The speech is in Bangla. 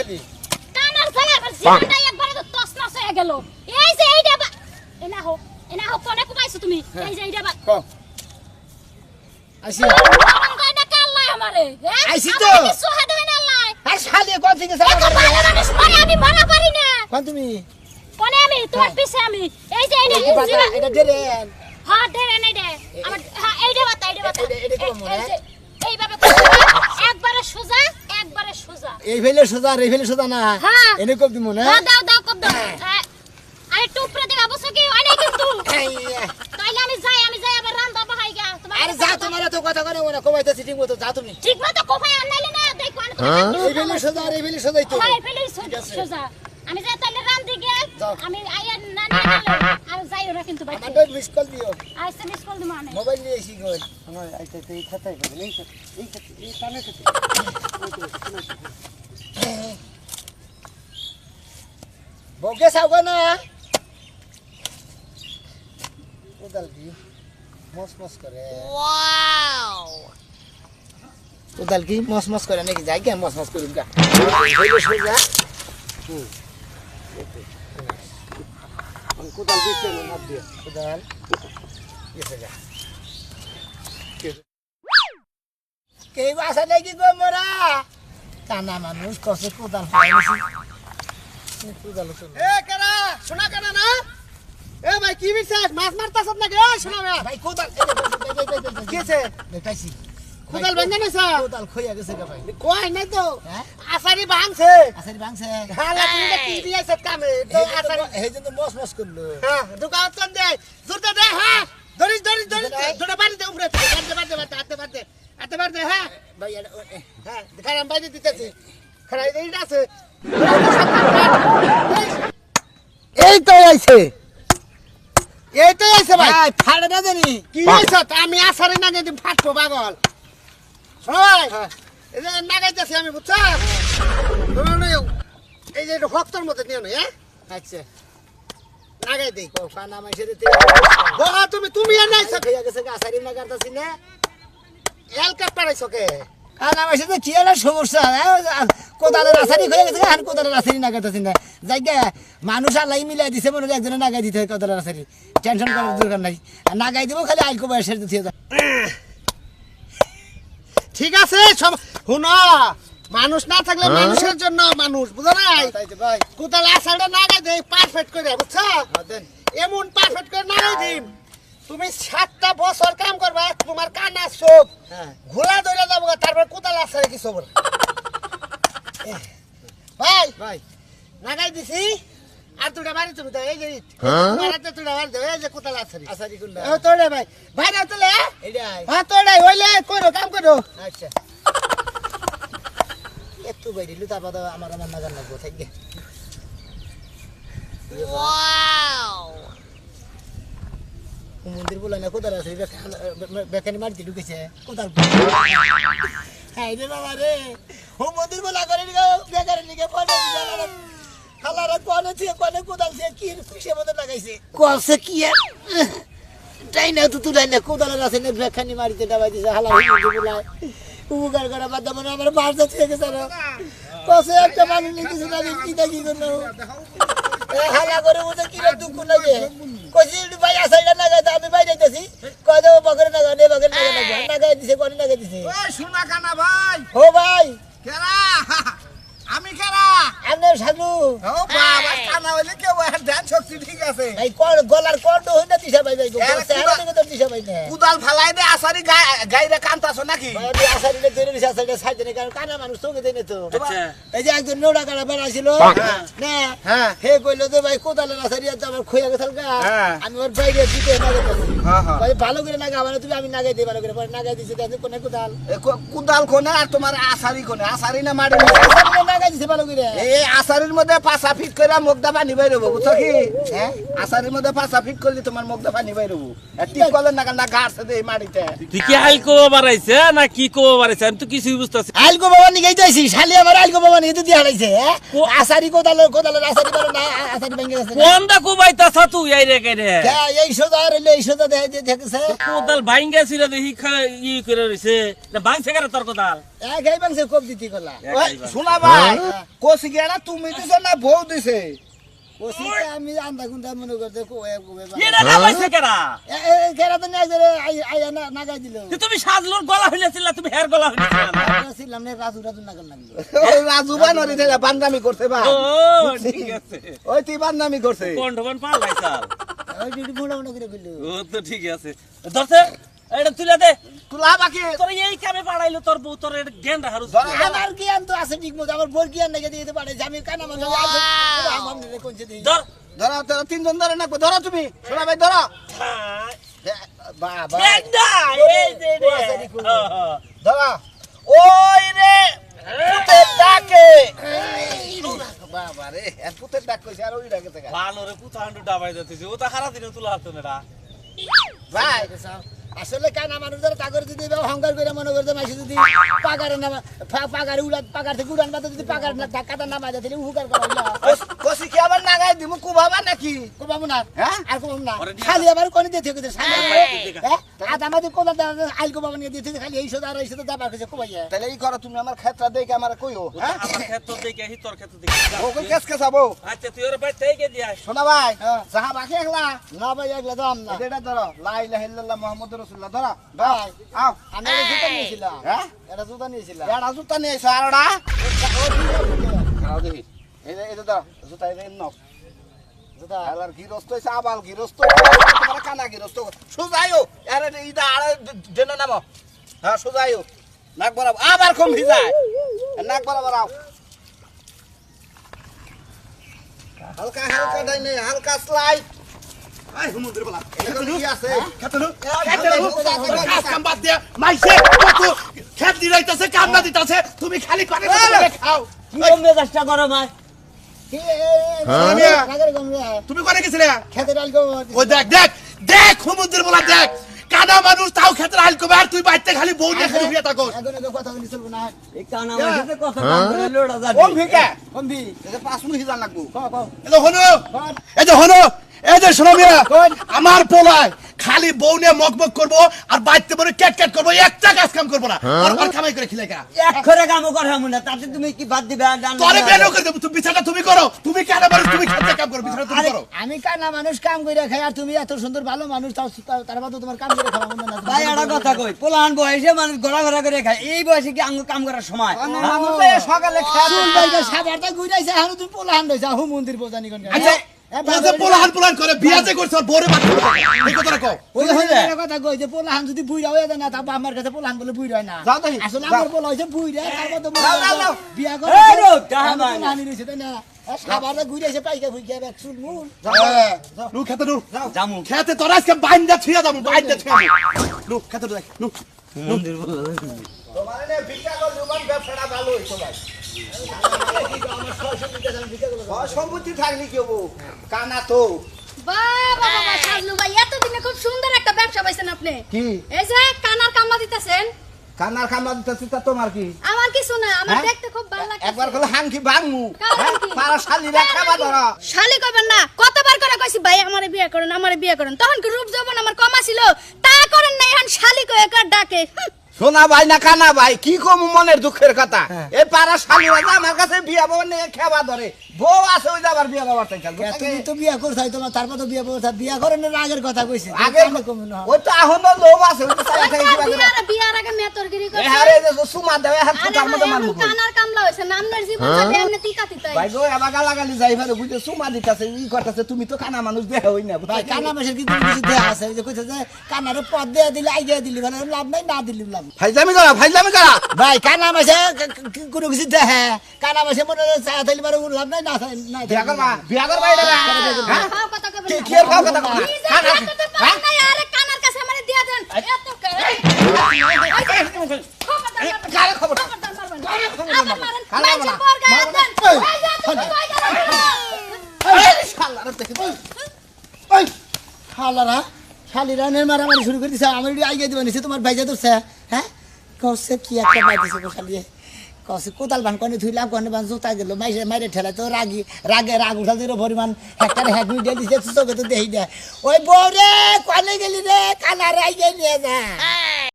কি কানার জ্বালা আমার জীবনটা একবারে তো তছনছ হয়ে গেল এই যে এইটা এনা হোক কোনে কুমাইছো তুমি এই যে এইটা কো আইছি কয়টা কাল্লাই আমারে আইছি তো সোহাদ হয় না আল্লাহ আর শালি কোন থেকে সারা এত ভালো মানুষ মরে আমি মরা পারি না কোন তুমি কোনে আমি তোমার পিছে আমি এই যে এটা দেরেন হ্যাঁ দেরে নাই দে আমার হ্যাঁ এইটা বাতা এইটা কোন মনে এইভাবে একবারে সোজা এই ফেলে সোজা না হ্যাঁ এনে কব দিমু না হ্যাঁ দাও কব দাও আরে টুপরে দিবা বসে কি হয় না কিন্তু তাইলে আমি যাই আবার রান্দা বহাই গা তোমার আরে যা তোমার তো কথা করে ওনা কমাইতেছি ঠিক মতো যা তুমি ঠিক মতো কোফাই আনাইলে না দেখো এই ফেলে সোজাই তো হ্যাঁ ফেলে সোজা আমি যাই তাইলে রান্দি গে আমি আইয়া না আর যাই ওরা কিন্তু বাইতে আমাদের মিস কল দিও আইসা মিস কল দিমু আমি মোবাইল নিয়ে এসি গো আমার আইতে এই খাতাই বলে এই কানে খাতে বগে সাগো না কোদাল কি মস করে ওয়াও কোদাল কি মস করে নাকি যাই কেন মস করিম কা হইলো সোজা কোদাল দিতে না দিয়ে কোদাল এসে যা কে বাসা নাকি গো মোরা কানা মানুষ কসে কোদাল পাইছি কোদাল এ কারা শোনা কানা না এ ভাই কি বিশেষ মাছ মারতাছ না গে শোনা ভাই কোদাল কিছে দেখাইছি কোদাল ভাঙা নাইছা কোদাল খইয়া গেছে গা ভাই কই নাই তো আসারি ভাঙছে হালা তুমি কি দিয়েছ কামে তো আসারি এই জন্য মস করলো হ্যাঁ দোকান চল দে জুরতে দে হ্যাঁ ধরিস ধরে বাড়ি দে উপরে আতে বাড়তে হ্যাঁ ভাই হ্যাঁ দেখালাম বাইরে দিতেছি খারাই দেই আছে এই তো আইছে ভাই ফাড়ে না জানি কি হইছে আমি আসারে না গেদি ফাটবো পাগল শোনাই এই যে নাগাইতেছি আমি বুঝছ এই যে হক্তর মধ্যে নিও না হ্যাঁ আচ্ছা নাগাই দেই পানা মাইছে দিতে বাবা তুমি আর নাই সকে গেছে আসারি না করতাছি না এলকাপ পাড়াইছো কে পানা মাইছে তো কি আর সমস্যা কোদালের আসারি হয়ে গেছে আর কোদালের আসারি না করতাছি না জায়গা মানুষ আলাই মিলাই দিছে মনে একজনে নাগাই দিতে হয় কোদালের আসারি টেনশন করার দরকার নাই নাগাই দিব খালি আইলকো বয়সের দিতে ঠিক আছে সব শুনো মানুষ না থাকলে মানুষের জন্য মানুষ বুঝো নাই কোদাল আসারটা নাগাই দেই পারফেক্ট করে বুঝছো এমন পারফেক্ট করে নাগাই দিম তুমি 7টা বছর কাম করবা তোমার কানা সব ঘোলা ধরে যাবো তারপর কোদাল আসারে কি সব ভাই নাগাই দিছি আর তুই বাড়ি তুমি তো এই যে মারাতে তুই বাড়ি দে এই যে কোদাল আসারি কোনটা ও তোরে ভাই না তোলে এইডাই হ্যাঁ তোরে হইলে করো কাম করো আচ্ছা একটু বাইরে লুতা পাতা আমার নাগান লাগবো থাকবে ওয়াও মন্দির বলে না কোদাল আছে বেকানি মারতে ঢুকেছে কোদাল হ্যাঁ রে বাবা রে ও মন্দির বলা করে বেকারি লিখে ফটো খালারা কোনে থেকে কোনে কোদাল থেকে কি খুশি মতো লাগাইছে কোলছে কি তাই না তুই না কোদালের আছে না বেকানি মারিতে দাবাই দিছে হালা মন্দির বলায় উপকার করা বাদ দাও না আমার মার যাচ্ছে গেছে না কসে একটা মানুষ লিখেছে না কি করলো হালা করে ওটা কি দুঃখ লাগে কইছি ভাই আসাইলা লাগাই আমি বাইরে যাইতেছি কই দেব বগরে না গানে বগরে না লাগাই দিছে কোন লাগাই দিছে ওই শোনা কানা ভাই ও ভাই কেরা আমি কেরা আমনে সাধু ও বাবা কানা হইলে কেউ আর ধ্যান শক্তি ঠিক আছে এই কোন গলার কোন হই না দিশা ভাই ভাই চেহারা দিকে তো দিশা ভাই না কুদাল ফালাই দে আসারি গাইরে কান্তাছো নাকি ভাই আসারিলে ধরে দিশা আসারিলে সাইডে না কারণ কানা মানুষ তোকে দেনে তো আচ্ছা এই যে একজন নোড়া কাটা বানাইছিল না হ্যাঁ হে কইলো যে ভাই কোদালের আসারি আছে আমার খইয়া গেছাল গা আমি ওর বাইরে দিতে নাগাইতাছি ভাই ভালো করে নাগা মানে তুমি আমি নাগাই দেই ভালো করে পরে নাগাই দিছি দেখো কোন কোদাল কুদাল কোনে আর তোমার আসারি কোনে আসারি না মারি নাগাই দিছে ভালো করে এই আসারির মধ্যে পাঁচা ফিট করে মুগদা পানি বাইরে হবো বুঝছো কি হ্যাঁ আসারির মধ্যে পাঁচা ফিট করলে তোমার মুগদা পানি বাইরে হবো টিপ করলে না গাছ দে মাটিতে তুই কি আইলকো বাড়াইছে না কি কো বাড়াইছে আমি তো কিছুই বুঝতাছি আইলকো বাবা নিগাই যাইছি শালি আমার আইলকো বাবা নিয়ে তুই হারাইছে আসারি কোদালের আসারি বলো না আসারি ভেঙে গেছে কোনটা কোবাইতাছা তুই আইরে কাইরে এই সোজা রইলে এই সোজা দেখে দেখছে কোদাল ভাঙ্গা ছিল দেখি ই করে রইছে না ভাঙছে কেন তোর কোদাল এক গাই বাংছে কোপ দিতি কলা ওই, শোনা ভাই কষি গেলা তুমি দিছো না বউ দিছে ওসিতে আমি আন্দা গুন্দা মনে করতে কোয়ে কোয়ে এটা না পাইছে কেরা এ কেরা তো না জরে আইয়া না নাগাই দিল তুমি সাজলোর গলা হইলেছিল তুমি হের গলা হইলেছিল ছিলাম না রাজু রাজু নাগাল লাগলো ওই রাজু বানরি থেকে বান্দামি করছে ভাই ও ঠিক আছে ওই তুই বান্দামি করছে কন্ঠবন পালাইছাল ওই ডিডি মোড়া মোড়া করে কইলো ও তো ঠিক আছে ধরছে এটা তুলে দে তুলা বাকি তোর এই কামে পাড়াইলো তোর বউ তোর জ্ঞান রাখার আমার জ্ঞান তো আছে ঠিক মতো আমার বোর জ্ঞান নাকি দিতে পারে আমি কানা মানুষ আমার নিলে কোনছে দিই ধর ধরো ধরো তিনজন ধরে না ধরো তুমি শোনা ভাই ধরো বাবা এই না এই দে রে ধরো ওই রে পুতের ডাকে বাবা রে আর পুতের ডাক কইছে আর ওই ডাকে থেকে ভালো রে পুতা হান্ডু ডাবাই দিতেছে ও তো সারা দিন তুলা হারতো না ভাই আসলে কানা মানুষ ধরে তাগর যদি অহংকার করে মনে করতে মাসি যদি পাগারে না পাগারে উড়া পাগার থেকে উড়ান বাদ যদি পাগার না ধাক্কাটা নামা যায় তাহলে উপকার করা কষি কি আবার নাগাই দিমু কুবাবা নাকি কোবাবো না হ্যাঁ? আর কোবাবো না ওরে নিয়ে খালি আবার কোন দিতে হবে সামনে দেখা। হ্যাঁ আজ আমাদের কোন আইল কোবাবো নিয়ে দিতে খালি এই সদা আর এই সদা দাবা কইছে কোবাইয়া তাহলে এই করো তুমি আমার ক্ষেত্র দেখে আমার কইও হ্যাঁ আমার ক্ষেত্র দেখে হি তোর ক্ষেত্র দেখে ওকে কেস কেসাবো আচ্ছা তুই ওর ভাই থেকে দিয়া শোনা ভাই হ্যাঁ। যাহা বাকি একলা না ভাই একলা দাম না এটা ধরো লা ইলাহা ইল্লাল্লাহ মুহাম্মাদুর রাসূলুল্লাহ ধরো ভাই আও আমি এটা জুতা নিয়েছিলাম হ্যাঁ এটা জুতা নিয়েছিলাম এটা জুতা নিয়ে এসো আরড়া আও দেখি এটা ধরো জুতা এটা নাও জুতা আলার গিরস্ত হইছে আবাল গিরস্ত তোমার কানা গিরস্ত সুজাইও আরে ইদা আরে দেন নামো হ্যাঁ সুজাইও নাক বরাবর আবার কম ভিজায় নাক বরাবর আও হালকা হালকা ডাইনে হালকা স্লাইড আই হুমুন্দির বলা এটা কি আছে খেতনু কাজ কাম বাদ দিয়া মাইছে কত খেত দিরাইতাছে কাম না দিতাছে তুমি খালি করে খাও মেজাজটা গরম হয় কি সোনিয়া। নাগরে গম রে তুমি করে গেছিলে খেতে ডাল গো ওই দেখ দেখ দেখ হুমুন্দির বলা দেখ কানা মানুষ তাও ক্ষেত্রে আইল কবে আর তুই বাইতে খালি বউ নিয়ে খালি বিয়ে থাকো এখন কথা বলি চলবো না কোন ভিকা কমবি এটা 5 মিনিট হিজান লাগবো এই যে হনো এই যে হনো এই যে শোনো মিয়া আমার পোলায় খালি বউ নিয়ে মকমক করবো আর বাইতে পরে ক্যাট ক্যাট করবো একটা কাজ কাম করবো না আর কামাই করে খেলে গা এক্ষরে কামও করা হবে না তাতে তুমি কি বাদ দিবে তোরে বেলো করে দেবো তুমি বিচারটা তুমি করো তুমি কেন মানুষ তুমি খেতে কাম করো বিচারটা তুমি করো আমি কানা মানুষ কাম করে খাই আর তুমি এত সুন্দর ভালো মানুষ তাও তার বাদে তোমার কাম করে খাওয়া মনে না ভাই একটা কথা কই পোলান বয়সে মানুষ ঘোরাঘোরা করে খায় এই বয়সে কি আঙ্গ কাম করার সময় মানুষ সকালে খেতে সাবারটা ঘুরাইছে এখন তুমি পোলাহান রয়েছে আহু মন্দির বোঝানি কোন আচ্ছা ও যে পোলাহান করে বিয়া যে করছ বড় বাচ্চা এই কথাটা কও ওই কথা কই যে পোলাহান যদি বুইরা হয়ে যায় না তা আমার কাছে পোলাহান বলে বুইরা হয় না যাও দেখি, আসলে যাও। আমার পোলা হইছে বুইরা তারপর তো যাও, যাও, যাও। বিয়া করে এই রোগ, যাহা ভাই। পোলাহানি রইছে তাই না সাবারটা ঘুরাইছে পাইকা ফুইকা এক চুল মুল নু খেতে নু জামু খেতে তোরা আজকে বাইন্দা ছুঁয়া যাবো বাইন্দা ছুঁয়া নু খেতে দেখ নু মন্দির তোমার নে ভিক্ষা কর জীবন ব্যবসাটা ভালো হইতো ভাই সম্পত্তি থাকলি কি হবো কানা তো বাবা বাবা সাজলু ভাই এতদিনে খুব সুন্দর একটা ব্যবসা পাইছেন আপনি কি এই যে কানার কামলা দিতেছেন কানার খামলা দিতেছি তা তোমার কি আমার কিছু না আমার হ্যাঁ? দেখতে খুব ভালো লাগছে একবার কলে হাঙ্কি ভাঙমু কার হাঙ্কি? পারা শালি রাখাবা ধরা শালি কইবেন না কতবার করে কইছি ভাই আমারে বিয়ে করেন আমারে বিয়ে করেন তখন কি রূপ যৌবন আমার কম ছিল তা করেন না এখন শালি কই একা ডাকে সোনা ভাই না কানা ভাই কি কম মনের দুঃখের কথা এই পারা শালিরা যে আমার কাছে বিয়া বাবা নিয়ে খেবা ধরে বউ আছে ওই যাবার বিয়া বাবার চাই তুমি তো বিয়া করছাই তোমার তারপর তো বিয়া করেন না আগের কথা কইছি আগে কম না ওই তো এখন লোভ আছে ওই তো চাই থাকি কিবা করে বিয়ার আগে মেতরগিরি এ করছে হারে যে সুমা দেবে হাত ফুটার মধ্যে মারমু কানার কামলা হইছে নামনের জীবন সাথে এমনি তিতা তিতাই ভাই গো এবার গালাগালি যাইবার বুঝে সুমা দিতাছে ই করতেছে তুমি তো কানা মানুষ দেহ হই না ভাই কানা মাসের কি কিছু দেয়া আছে যে কইছে যে কানারে পদ দেয়া দিলে আইডিয়া দিলি মানে লাভ নাই না দিলি লাভ ফাইজলামি করা ভাই কানা মাসে কোনো কিছু দেহে কানা মাসে মনে চা থাকলে মানে লাভ নাই না না বিয়া করবা এটা হ্যাঁ খাও কথা কইবেন কি কি আর খাও কথা কও? কানা আরে কানার কাছে আমারে দিয়া দেন এত কারে খবর শালারা শালিরা নে মারামারি শুরু করে দিছে আমার আইগে দিবা নিছে তোমার ভাইজা ধরছে হ্যাঁ কসে কি একটা বাই দিছে গো শালিয়ে কসে কোদাল বান কোনে ধুইলাম কোনে বান জুতা গেল মাইরে ঠেলা তো রাগ উঠা দিল পরিমাণ একটা হ্যাক দিয়ে দিছে চোখে তো দেই দেয় ওই বউ রে কোনে গেলি রে কানা রাইগে নিয়ে যা